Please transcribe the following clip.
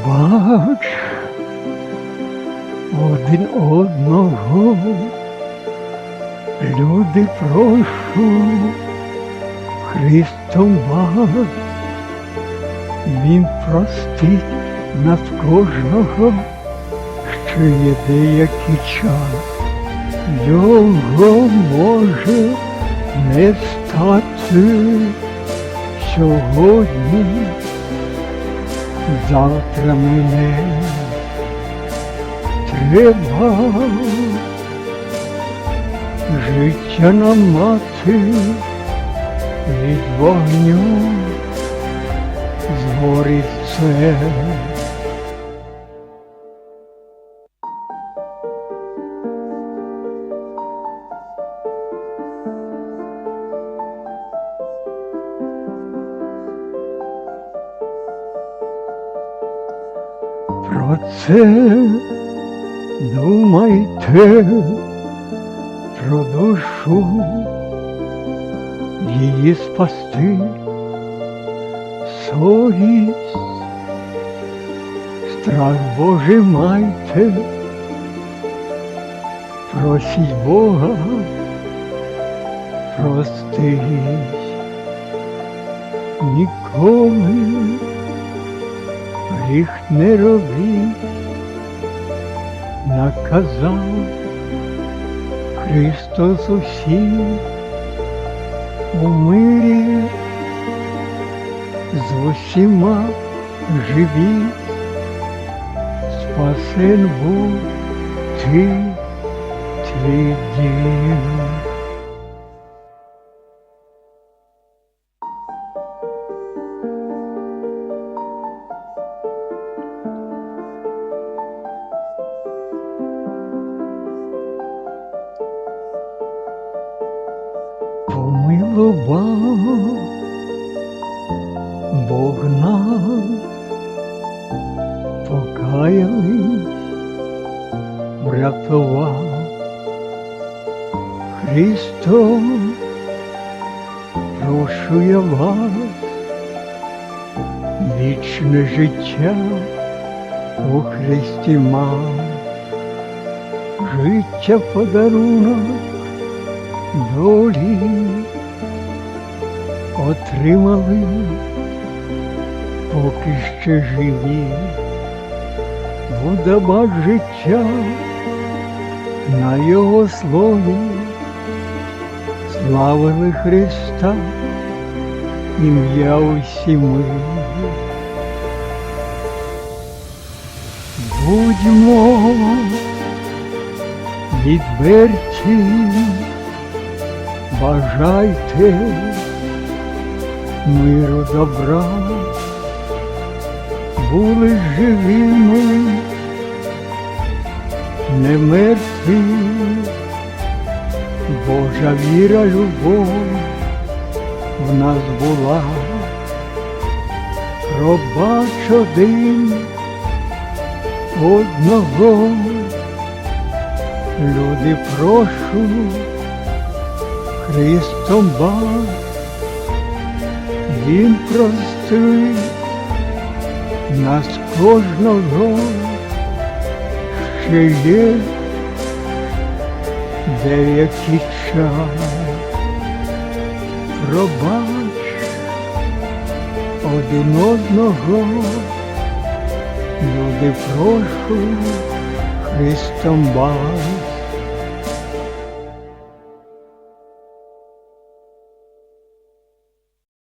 Пробач один одного, люди, прошу, Христом вас, Він простить нас кожного, що є деякий час. Його може не стати сьогодні, завтра мене. Треба життя нам мати, від вогню згорить все. Про це думайте, про душу, її спасти, совість, страх Божий майте, просіть Бога, простить, ніколи гріх не робіть, наказав Христос усім у мирі, з усіма живіть, спасен був ти, твій дім. Помилував Бог нас, покаялись, врятував. Христос, прошу я вас, вічне життя у Христі мав, життя подарунок долі отримали, поки ще живі, буде бать життя на Його слові, славили Христа, ім'я усі ми. Будьмо відверті, бажайте миру, добра, були живими, не мертві, Божа віра, любов в нас була. Пробач один одного, люди, прошу, Христом вас, Він простить нас кожного, ще є деякий час. Пробач один одного, люди, прошу, Христом вас.